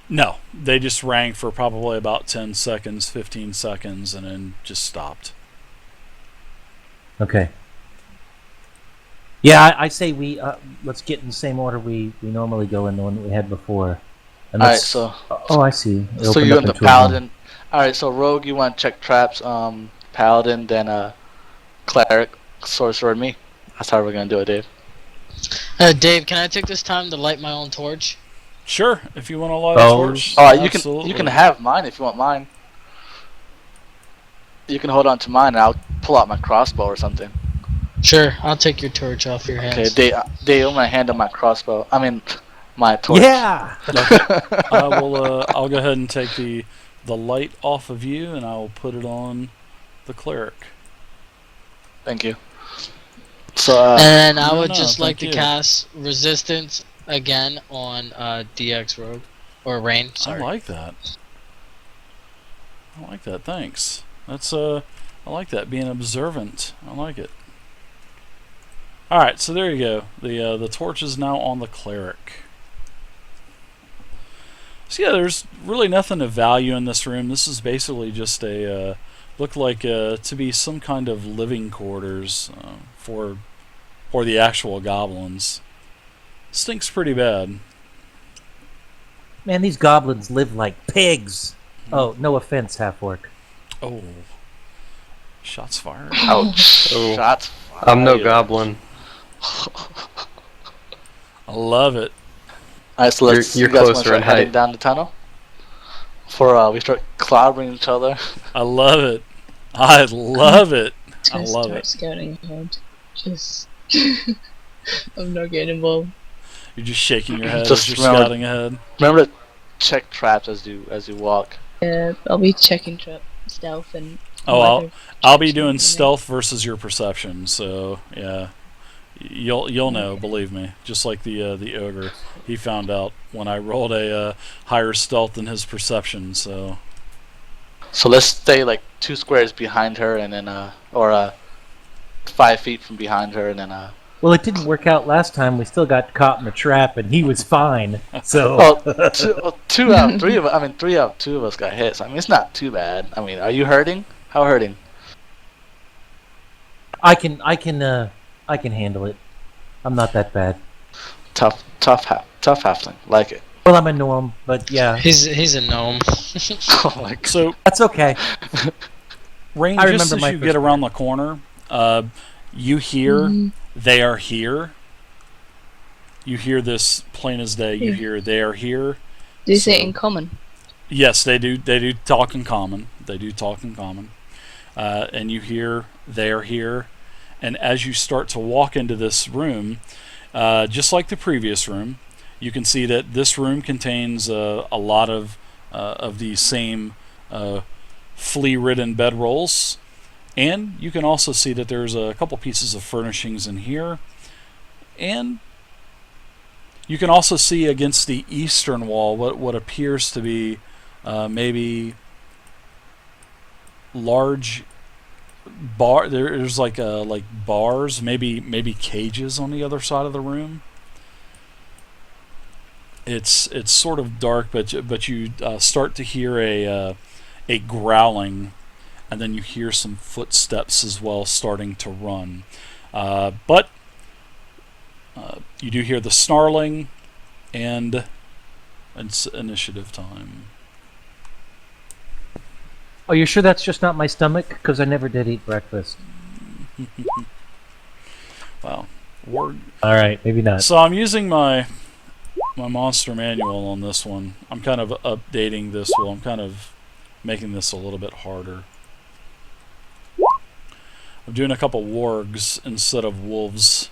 No, they just rang for probably about 10 seconds, 15 seconds, and then just stopped. Okay. Yeah, I say we let's get in the same order we normally go in, the one that we had before. And Alright, let's. so Oh, I see. It so opened you up want the into a room. paladin. Alright, so rogue, you want to check traps. Paladin, then cleric, sorcerer, and me. That's how we're gonna do it, Dave. Dave, can I take this time to light my own torch? Sure, if you want to light a torch, Oh, absolutely. you can have mine if you want mine. You can hold on to mine, and I'll pull out my crossbow or something. Sure, I'll take your torch off your Okay, hands. Dave, I'm gonna hand him my crossbow. I mean, my torch. Yeah. Okay. I'll go ahead and take the light off of you, and I'll put it on the cleric. Thank you. So, and I would no, just like to you. cast resistance again on DX Rogue. Or Rain, sorry. I like that. Thanks. That's I like that, being observant. I like it. Alright, so there you go. The torch is now on the cleric. So yeah, there's really nothing of value in this room. This is basically just a looked like to be some kind of living quarters for the actual goblins. Stinks pretty bad. Man, these goblins live like pigs. Oh, no offense, half-orc. Oh, shots fired. ouch. Oh. Shots fired. I'm no goblin. I love it. Alright, so let's. You're you guys wanna closer start in heading height. down the tunnel. Before we start clobbering each other. I love it. I love it. I Just love start it. scouting ahead. Just I'm not getting involved. You're just shaking your head Just as you're remember- scouting ahead. Remember to check traps as you walk. I'll be checking trap stealth and. Oh, weather I'll be protection doing and stealth versus your perception. So yeah, you'll know. Believe me. Just like the ogre, he found out when I rolled a higher stealth than his perception. So So let's stay like 2 squares behind her, and then or 5 feet from behind her, and then Well, it didn't work out last time. We still got caught in the trap, and he was fine. So. well, two out of 3 of us. I mean, 3 out of 2 of us got hit. So, I mean, it's not too bad. I mean, are you hurting? How hurting? I can handle it. I'm not that bad. Tough halfling. Like it. Well, I'm a gnome, but yeah, He's a gnome. Oh my god. so that's okay. Rain, I just remember as my you first get around the corner, you hear they are here. You hear this plain as day. You Yeah. hear they are here. Do you say So- in common? Yes, they do. They do talk in common. And you hear they are here. And as you start to walk into this room, just like the previous room, you can see that this room contains a lot of these same flea-ridden bedrolls. And you can also see that there's a couple pieces of furnishings in here. And you can also see against the eastern wall what appears to be maybe large bar. There's like bars, maybe cages on the other side of the room. It's sort of dark, but you start to hear a growling, and then you hear some footsteps as well starting to run. But you do hear the snarling, and it's initiative time. Oh, you're sure that's just not my stomach? Because I never did eat breakfast. Wow. Word. All right, maybe not. So I'm using my monster manual on this one. I'm kind of updating this. Well, I'm kind of making this a little bit harder. I'm doing a couple wargs instead of wolves.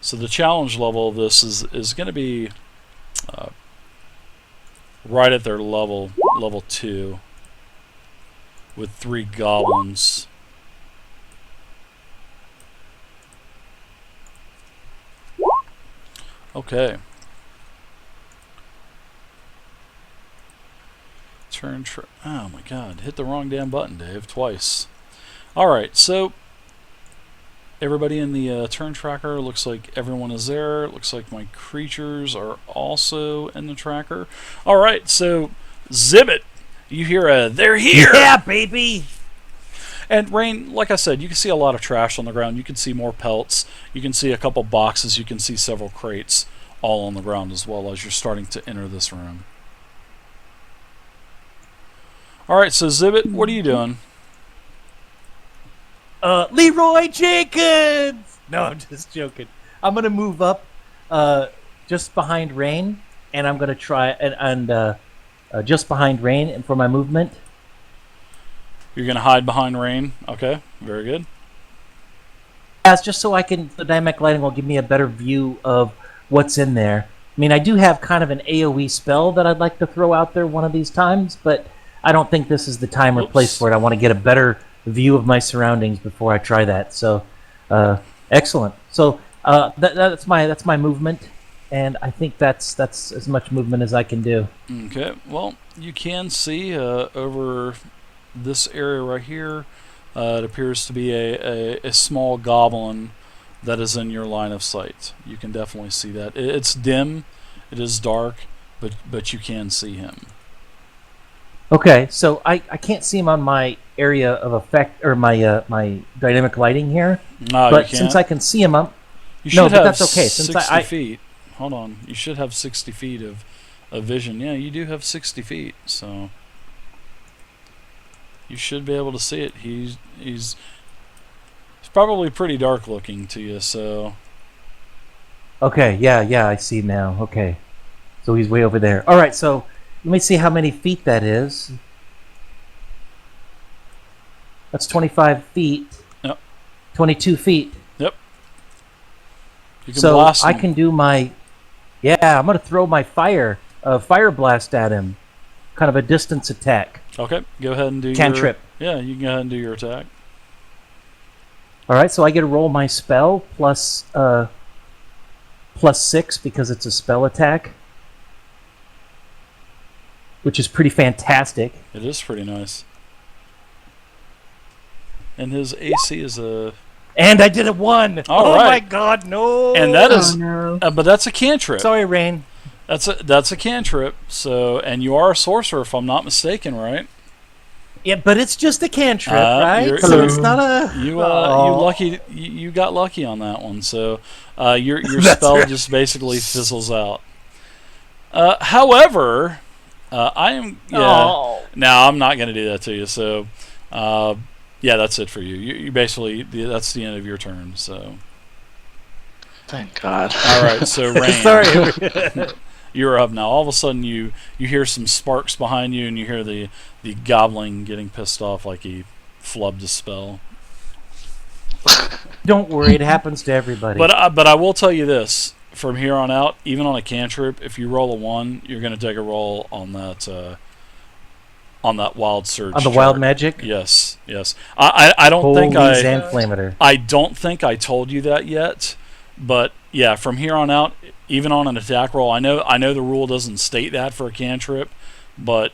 So the challenge level of this is going to be right at their level 2, with 3 goblins. Okay. Oh my god, hit the wrong damn button, Dave, twice. Alright, so everybody in the turn tracker. Looks like everyone is there. Looks like my creatures are also in the tracker. All right, so Xibit, you hear a "they're here." Yeah, baby. And Rain, like I said, you can see a lot of trash on the ground. You can see more pelts. You can see a couple boxes. You can see several crates all on the ground as well as you're starting to enter this room. All right, so Xibit, what are you doing? Leroy Jenkins! No, I'm just joking. I'm going to move up just behind Rain, and I'm going to try, and just behind Rain and for my movement. You're going to hide behind Rain. Okay, very good. Yes, just so the dynamic lighting will give me a better view of what's in there. I mean, I do have kind of an AoE spell that I'd like to throw out there one of these times, but I don't think this is the time or place for it. I want to get a better view of my surroundings before I try that. So, excellent. So that's my movement, and I think that's as much movement as I can do. Okay. Well, you can see over this area right here. It appears to be a small goblin that is in your line of sight. You can definitely see that. It's dim, it is dark, but you can see him. Okay, so I can't see him on my area of effect or my my dynamic lighting here. No, but you can't. since I can see him, You should no, have but that's okay. Since 60 feet. Hold on. You should have 60 feet of vision. Yeah, you do have 60 feet, so you should be able to see it. He's probably pretty dark looking to you, so. Okay, yeah, I see now. Okay, so he's way over there. All right, so let me see how many feet that is. That's 25 feet. Yep. 22 feet. Yep. You can So blast I him. can do my. Yeah, I'm gonna throw my fire blast at him, kind of a distance attack. Okay, go ahead and do Cantrip. Yeah, you can go ahead and do your attack. All right, so I get to roll my spell plus 6 because it's a spell attack, which is pretty fantastic. It is pretty nice. And his AC is a. And I did a 1. All oh right. my God, no! And that is, Oh no. but that's a cantrip. Sorry, Rain. That's a cantrip. So, and you are a sorcerer, if I'm not mistaken, right? Yeah, but it's just a cantrip, right? you're- So it's not a. You got lucky on that one. So, your That's spell right. just basically fizzles out. However, I am. Yeah. Oh. No, I'm not going to do that to you. So, yeah, that's it for you. You basically that's the end of your turn. So, Thank God. all right. So, Rain, Sorry. you're up now. All of a sudden, you hear some sparks behind you, and you hear the goblin getting pissed off like he flubbed a spell. Don't worry, it happens to everybody. But I will tell you this: from here on out, even on a cantrip, if you roll a 1, you're going to take a roll on that wild surge. on the chart. wild magic. Yes. I don't think Holy I Zanflameter. I don't think I told you that yet. But yeah, from here on out, even on an attack roll, I know the rule doesn't state that for a cantrip, but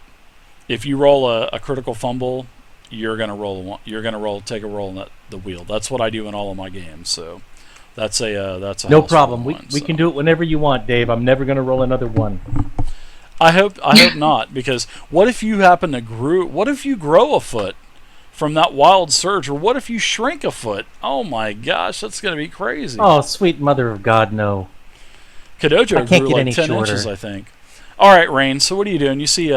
if you roll a critical fumble, you're gonna roll a 1. You're gonna take a roll on the wheel. That's what I do in all of my games. So that's a No household problem. We one, can do it whenever you want, Dave. I'm never going to roll another 1. I hope not, because what if you happen to what if you grow a foot from that wild surge, or what if you shrink a foot? Oh my gosh, that's gonna be crazy. Oh, sweet mother of God, no. Kadojo I can't grew get like any 10 shorter. inches, I think. All right, Rain. So what are you doing? You see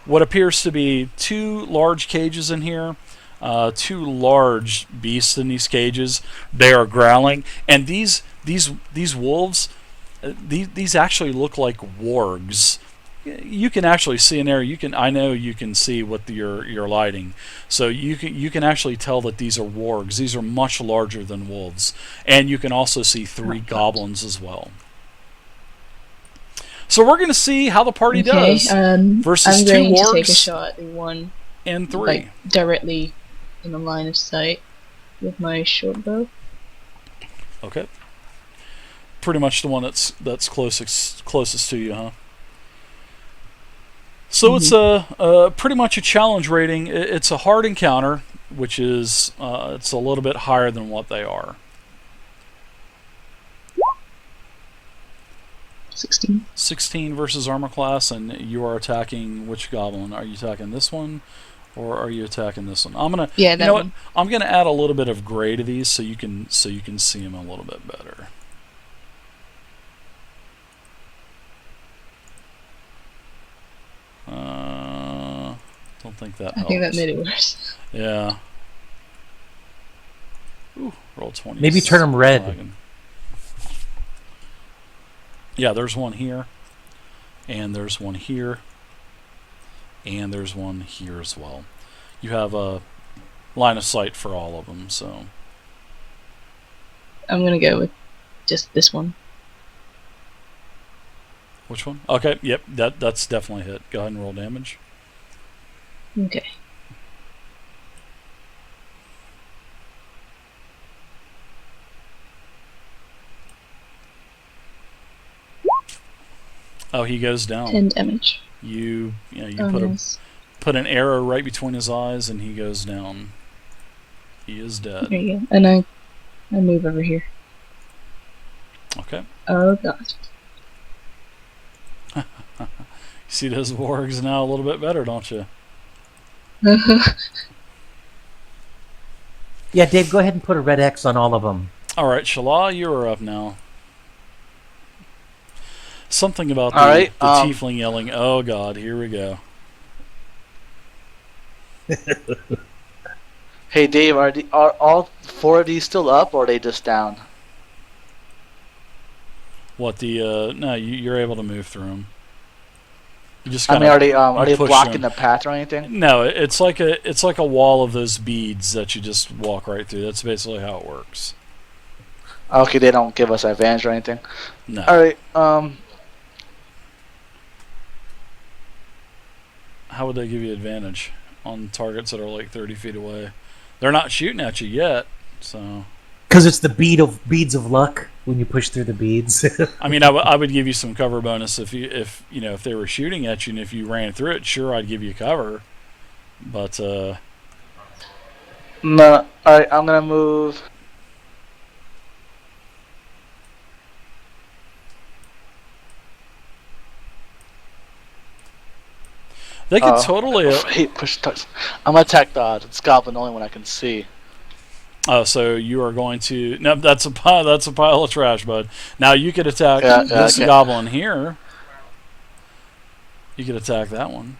what appears to be 2 large cages in here. 2 large beasts in these cages. They are growling, and these wolves, these actually look like wargs. You can actually see in there. I know you can see with your lighting, so you can actually tell that these are wargs. These are much larger than wolves, and you can also see 3 goblins as well. So we're going to see how the party does versus I'm 2 going to wargs take a shot at one and 3. like directly in the line of sight with my short bow. Okay. Pretty much the one that's closest to you, huh? So it's a pretty much a challenge rating. It's a hard encounter, which is it's a little bit higher than what they are. 16. 16 versus armor class, and you are attacking which goblin? Are you attacking this one, or are you attacking this one? I'm gonna. Yeah, You that know one. what? I'm gonna add a little bit of gray to these so you can see them a little bit better. Don't think that I helps. think that made it worse. Yeah. Ooh, roll 20. Maybe turn 'em red. Yeah, there's one here, and there's one here, and there's one here as well. You have a line of sight for all of them, so. I'm gonna go with just this one. Which one? Okay, yep, that's definitely a hit. Go ahead and roll damage. Okay. Oh, he goes down. 10 damage. You Oh, put nice. put an arrow right between his eyes, and he goes down. He is dead. There you go. And I move over here. Okay. Oh god. You see those wargs now a little bit better, don't you? Yeah, Dave, go ahead and put a red X on all of them. All right, Shala, you are up now. Something about All right, the tiefling yelling, "Oh God, here we go." Hey Dave, are all 4 of these still up, or are they just down? What the? No, you're able to move through them. You just I mean, kinda are they push blocking them. the path or anything? No, it's like a wall of those beads that you just walk right through. That's basically how it works. Okay, they don't give us advantage or anything. No. All right. How would they give you advantage on targets that are like 30 feet away? They're not shooting at you yet, so. Because it's the beads of luck when you push through the beads. I mean, I would give you some cover bonus if they were shooting at you, and if you ran through it, sure, I'd give you cover. But No. All right, I'm gonna move. they could totally. Hate push touch. I'm gonna attack the goblin, the only one I can see. So you are going to. No, that's a pile of trash, bud. Now you could attack this okay. goblin here. You could attack that one.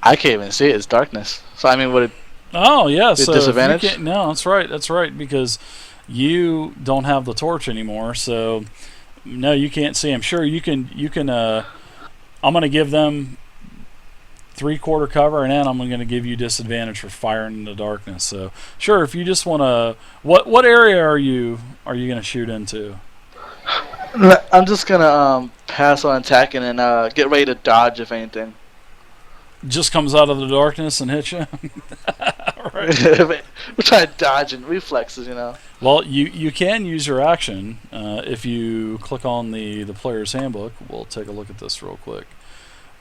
I can't even see it. It's darkness. So I mean, would it? Oh yeah, so if you disadvantage? no, that's right. That's right, because you don't have the torch anymore. So no, you can't see him. Sure, you can. I'm going to give them 3/4 cover, and then I'm going to give you disadvantage for firing in the darkness. So sure, if you just want to, what area are you going to shoot into? I'm just gonna pass on attacking and get ready to dodge if anything. Just comes out of the darkness and hits you. We're trying to dodge and reflexes, you know. Well, you can use your action if you click on the player's handbook. We'll take a look at this real quick.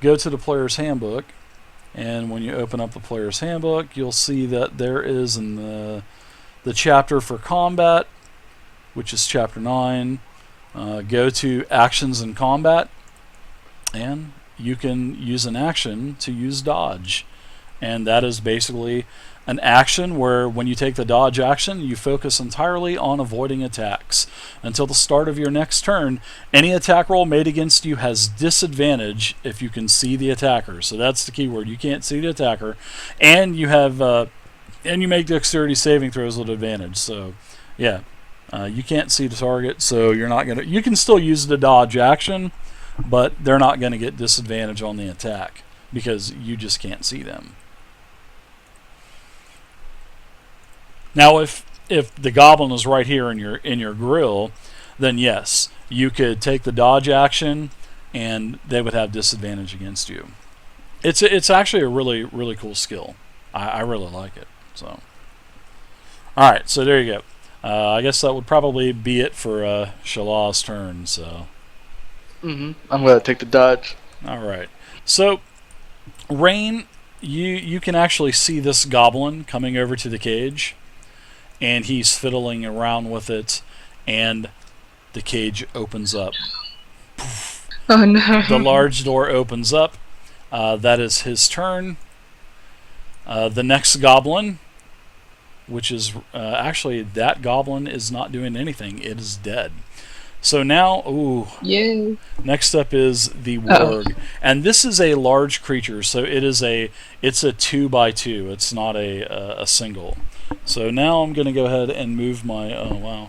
Go to the player's handbook, and when you open up the player's handbook, you'll see that there is in the chapter for combat, which is chapter 9. Go to actions and combat, and you can use an action to use dodge, and that is basically an action where when you take the dodge action, you focus entirely on avoiding attacks. Until the start of your next turn, any attack roll made against you has disadvantage if you can see the attacker. So that's the key word. You can't see the attacker, and you have and you make dexterity saving throws with advantage. So yeah, you can't see the target, so you're not gonna. You can still use the dodge action, but they're not going to get disadvantage on the attack because you just can't see them. Now, if the goblin is right here in your grill, then yes, you could take the dodge action, and they would have disadvantage against you. It's actually a really really cool skill. I really like it. So, all right, so there you go. I guess that would probably be it for Shalah's turn. So, I'm gonna take the dodge. all right. So, Rain, you can actually see this goblin coming over to the cage, and he's fiddling around with it, and the cage opens up. Oh no. The large door opens up. That is his turn. The next goblin, which is actually that goblin is not doing anything. It is dead. So now, Yay. next up is the warg, and this is a large creature. So it's a 2x2. It's not a single. So now I'm going to go ahead and move my. Oh wow,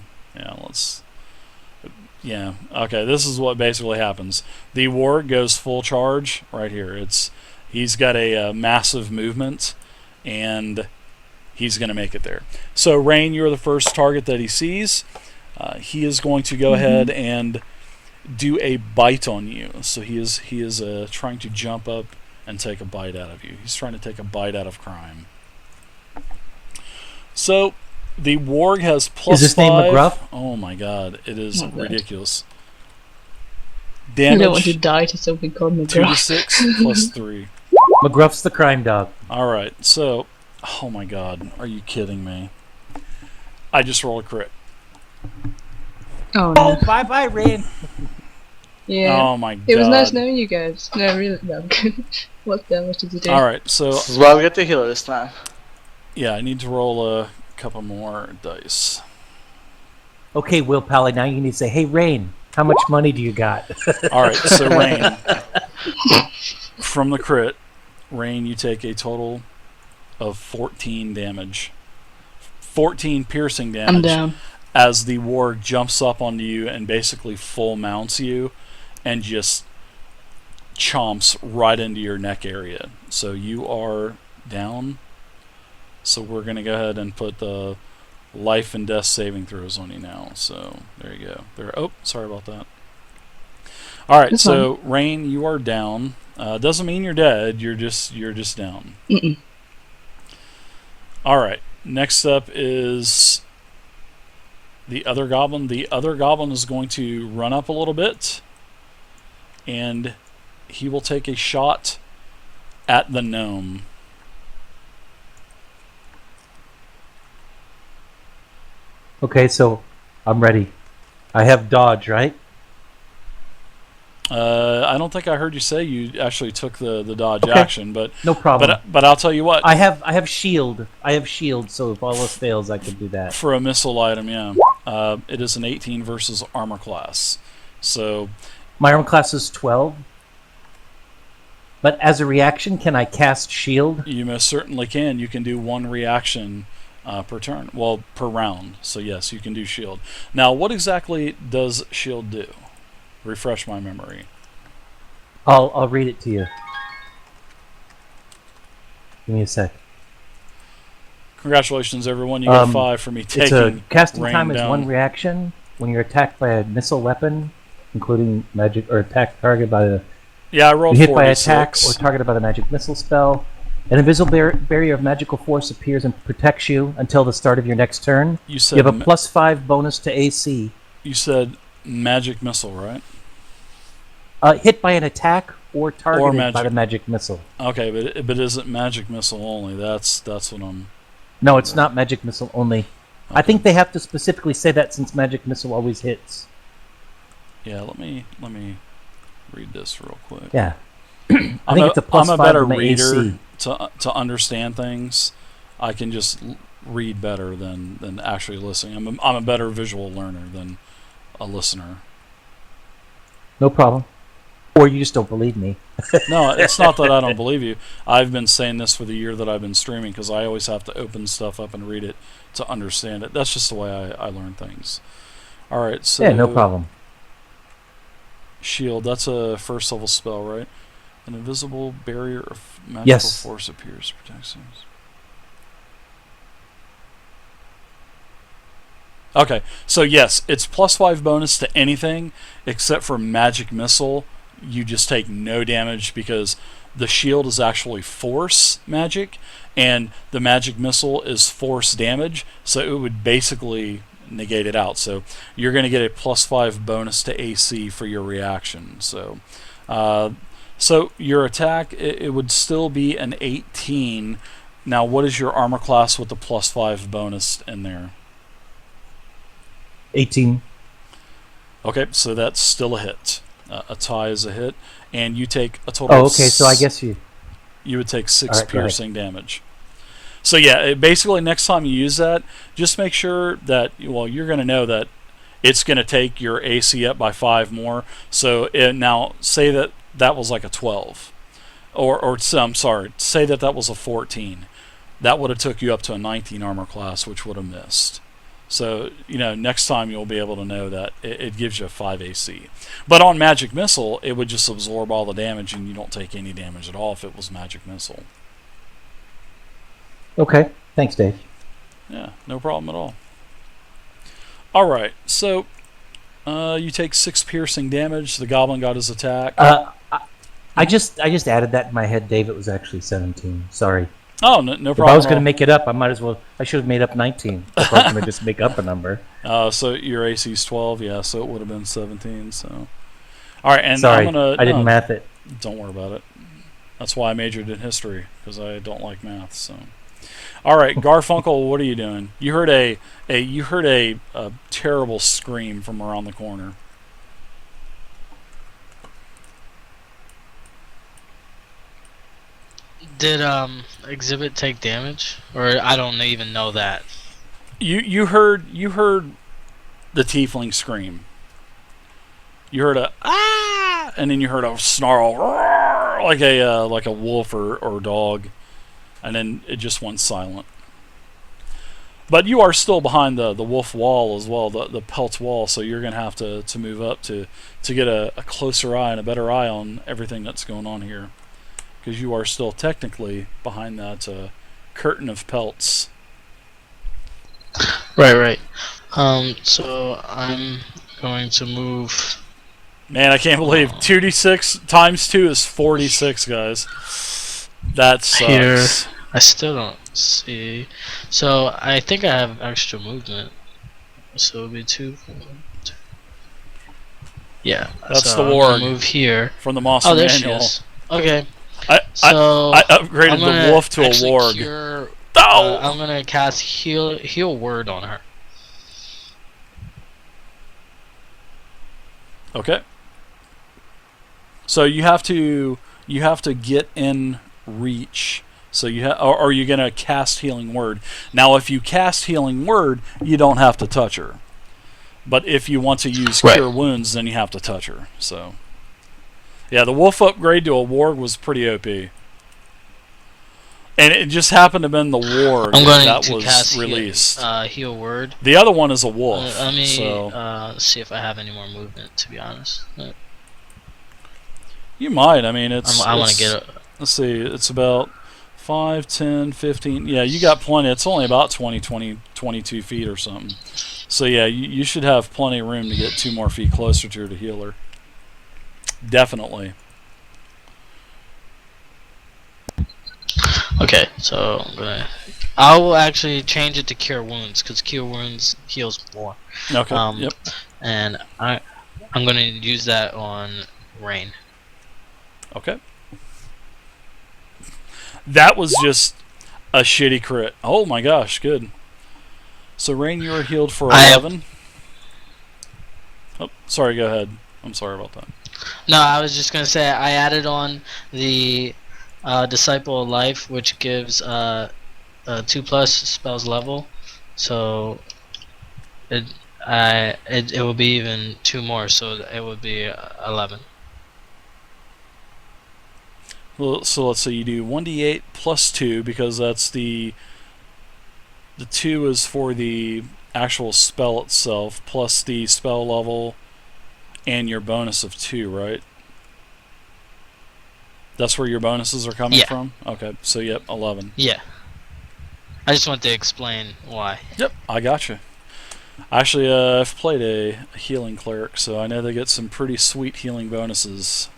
yeah. Okay, this is what basically happens. The warg goes full charge right here. He's got a massive movement, and he's going to make it there. So Rain, you're the first target that he sees. He is going to go ahead and do a bite on you. So he is trying to jump up and take a bite out of you. He's trying to take a bite out of crime. So the warg has +5. Is his name McGruff? Oh my god, it is Oh my God. ridiculous. You don't want to Damage die to something called 2 to McGruff. 6 plus 3. McGruff's the crime dog. All right, so oh my god, are you kidding me? I just rolled a crit. Oh no. Bye, Rain. Yeah. Oh my god. It was nice knowing you guys. No, really, no. What damage did you do? All right, so This is why we get the healer this time. yeah, I need to roll a couple more dice. Okay, Will Pally, now you need to say, hey, Rain, how much money do you got? All right, so Rain, from the crit, Rain, you take a total of 14 damage. 14 piercing damage. I'm down. As the warg jumps up onto you and basically full mounts you and just chomps right into your neck area. So you are down. So we're going to go ahead and put the life and death saving throws on you now. So there you go. Oh, sorry about that. All right, That's so Rain, you are down. Doesn't mean you're dead. You're just down. Mm-mm. All right. Next up is the other goblin. The other goblin is going to run up a little bit, and he will take a shot at the gnome. Okay, so I'm ready. I have dodge, right? I don't think I heard you say you actually took the dodge Okay. action, but No problem. but I'll tell you what. I have shield. I have shield, so if all else fails, I can do that. For a missile item, yeah, it is an 18 versus armor class. So My armor class is 12. But as a reaction, can I cast shield? you most certainly can. You can do one reaction per turn. Well, per round. So yes, you can do shield. Now, what exactly does shield do? Refresh my memory. I'll read it to you. Give me a sec. Congratulations, everyone. You got 5 for me It's taking casting rain time is down. 1 reaction when you're attacked by a missile weapon, including magic or attack target by the Yeah, I rolled hit by attack 46. or targeted by the magic missile spell. An invisible barrier of magical force appears and protects you until the start of your next turn. You You said have a +5 bonus to AC. you said magic missile, right? Hit by an attack or targeted by magic. the magic missile. Okay, but isn't magic missile only? That's what I'm. No, it's not magic missile only. I think they have to specifically say that since magic missile always hits. Yeah, let me read this real quick. Yeah. I think it's a +5 I'm a better on the reader AC. to understand things. I can just read better than actually listening. I'm a better visual learner than a listener. No problem. Or you just don't believe me. No, it's not that I don't believe you. I've been saying this for the year that I've been streaming because I always have to open stuff up and read it to understand it. That's just the way I learn things. All right, so Yeah, no problem. Shield, that's a first level spell, right? An invisible barrier of magical Yes. force appears, protects things. Okay, so yes, it's +5 bonus to anything except for magic missile. You just take no damage because the shield is actually force magic, and the magic missile is force damage, so it would basically negate it out. So you're going to get a +5 bonus to AC for your reaction. So your attack, it would still be an 18. Now, what is your armor class with the +5 bonus in there? 18. Okay, so that's still a hit. A tie is a hit, and you take a total. Oh, okay. So I guess you would take 6 All right, go ahead. piercing damage. So yeah, basically next time you use that, just make sure that you're going to know that it's going to take your AC up by 5 more. So now say that was like a 12, or I'm sorry, say that was a 14. That would have took you up to a 19 armor class, which would have missed. So, next time you'll be able to know that it gives you a 5 AC. But on Magic Missile, it would just absorb all the damage and you don't take any damage at all if it was Magic Missile. Okay. Thanks, Dave. Yeah, no problem at all. Alright, so you take 6 piercing damage. The goblin got his attack. I just added that in my head, Dave. It was actually 17. Sorry. Oh, no problem. If I was going to make it up, I should have made up 19. If I was going to just make up a number. So your AC is 12, yeah, so it would have been 17. So, all right, and Sorry, I didn't math it. Don't worry about it. That's why I majored in history, because I don't like math. So, all right, Garfunkel, what are you doing? You heard a terrible scream from around the corner. Did Xibit take damage, or I don't even know that? You heard the tiefling scream. You heard a ah, and then you heard a snarl, roar, like a wolf or dog, and then it just went silent. But you are still behind the wolf wall as well, the pelt wall, so you're gonna have to move up to get a closer eye and a better eye on everything that's going on here. Because you are still technically behind that curtain of pelts. Right. So I'm going to move. Man, I can't believe 2d6 times 2 is 46, guys. That sucks. Here, I still don't see. So I think I have extra movement. So it'll be 2. Yeah. That's so the warg. Move here. From the Monster There she Manual. is. Okay. I upgraded I'm gonna the wolf to a actually warg. Cure, Oh! I'm gonna cast heal word on her. Okay. So you have to get in reach. So or are you gonna cast healing word? Now, if you cast healing word, you don't have to touch her. But if you want to use cure wounds, then you have to touch her. So. Yeah, the wolf upgrade to a warg was pretty OP. And it just happened to have been the warg that was cast released. Heal word. The other one is a wolf. Let me so. See if I have any more movement, to be honest. You might. I mean, I want to get it. Let's see. It's about 5, 10, 15. Yeah, you got plenty. It's only about 22 feet or something. So, yeah, you should have plenty of room to get 2 more feet closer to her to heal her. Definitely. Okay, so I will actually change it to cure wounds, because cure wounds heals more. Okay. Yep. And I'm gonna use that on Rain. Okay. That was just a shitty crit. Oh my gosh, good. So Rain, you are healed for 11. Oh, sorry. Go ahead. I'm sorry about that. No, I was just gonna say I added on the Disciple of Life, which gives 2+ spells level, so it will be even 2 more, so it would be 11. Well, so let's say you do 1d8 plus 2, because that's the 2 is for the actual spell itself, plus the spell level and your bonus of 2, right? That's where your bonuses are coming from? Okay, so yep, 11. Yeah. I just want to explain why. Yep, I gotcha. Actually, I've played a healing cleric, so I know they get some pretty sweet healing bonuses.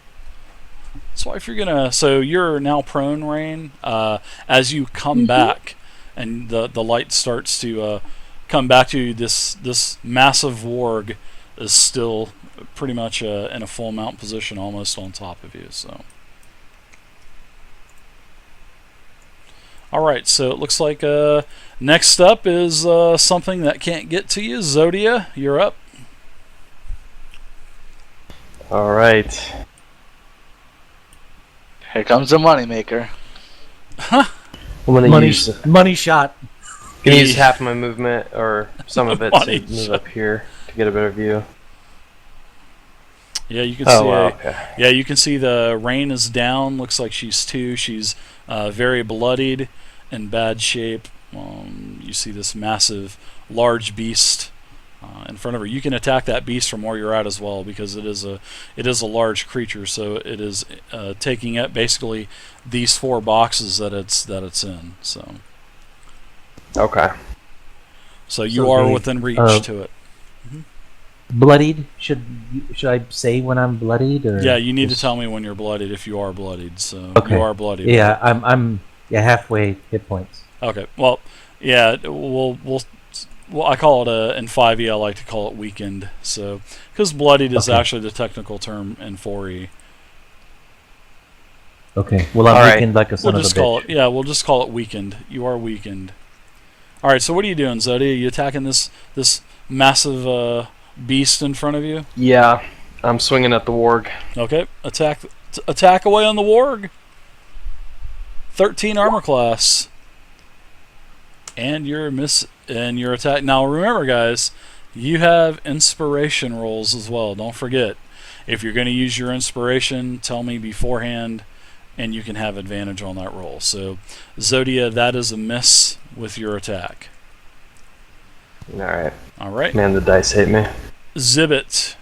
So if you're gonna, so you're now prone, Rain. As you come back, and the light starts to come back to you, this massive warg is still pretty much in a full mount position, almost on top of you. So. Alright, so it looks like next up is something that can't get to you. Zodia, you're up. All right. Here comes the moneymaker. I'm gonna Money shot. use half my movement or some of it Money to move shot. up here to get a better view. Yeah, you can Oh see. wow. Okay. Yeah, you can see the rain is down. Looks like she's 2. She's very bloodied, in bad shape. You see this massive, large beast in front of her. You can attack that beast from where you're at as well, because it is a large creature. So it is taking up basically these 4 boxes that it's in. So Okay. you So are Dave, within reach to it. Bloodied? Should I say when I'm bloodied, or Yeah, you need to just- tell me when you're bloodied if you are bloodied. So Okay. you are bloodied. Yeah, I'm halfway hit points. Okay. Well, yeah, we'll I call it in 5e. I like to call it weakened. So because bloodied is Okay. actually the technical term in 4e. Okay. Well, I'm All right. weakened like a son We'll of a just call bitch. it. Yeah, we'll just call it weakened. You are weakened. All right. So what are you doing, Zodi? Are you attacking this massive beast in front of you? Yeah, I'm swinging at the warg. Okay. Attack away on the warg. 13 armor class. And your attack. Now remember, guys, you have inspiration rolls as well. Don't forget. If you're going to use your inspiration, tell me beforehand, and you can have advantage on that roll. So, Zodia, that is a miss with your attack. All right. All right. Man, the dice hate me. Xibit,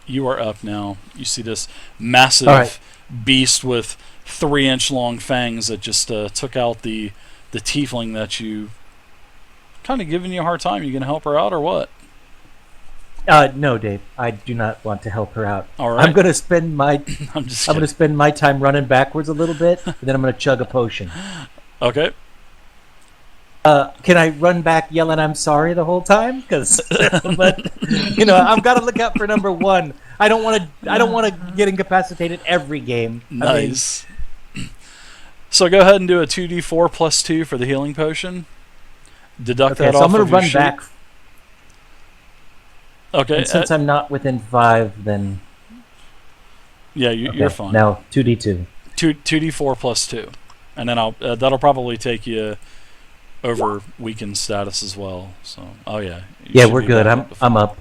you are up now. You see this massive All right. beast with 3-inch long fangs that just took out the tiefling that you kind of giving you a hard time. You gonna help her out or what? No, Dave. I do not want to help her out. All right. I'm gonna spend my I'm just I'm gonna kidding. spend my time running backwards a little bit, and then I'm gonna chug a potion. Okay. Can I run back yelling "I'm sorry" the whole time? Because, but I've got to look out for number 1. I don't want to get incapacitated every game. Nice. So go ahead and do a 2d4 plus 2 for the healing potion. Deduct Okay, that so off I'm gonna of your run sheet. back. Okay. And since I'm not within 5, then Yeah, you're okay, fine. now 2d2. 2d4 plus 2. And then that'll probably take you over weakened status as well. So, oh yeah. You Yeah, should we're be good. back up to I'm up.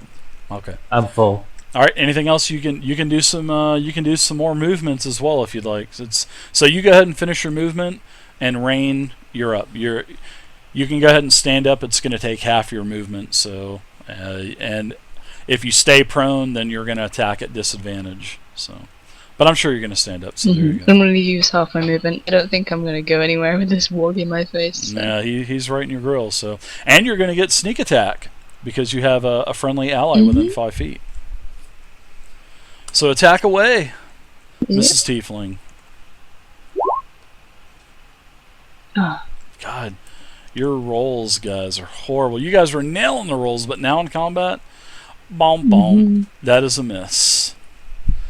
Okay. I'm full. All right. Anything else? You can do some more movements as well if you'd like. So you go ahead and finish your movement, and Rain, you're up. You can go ahead and stand up. It's going to take half your movement. So and if you stay prone, then you're going to attack at disadvantage. So, but I'm sure you're going to stand up. So there you go. I'm going to use half my movement. I don't think I'm going to go anywhere with this warg in my face. So. Yeah, he's right in your grill. So, and you're going to get sneak attack because you have a friendly ally within 5 feet. So attack away, Yeah. Mrs. Tiefling. Ah. God, your rolls, guys, are horrible. You guys were nailing the rolls, but now in combat, boom, boom, that is a miss.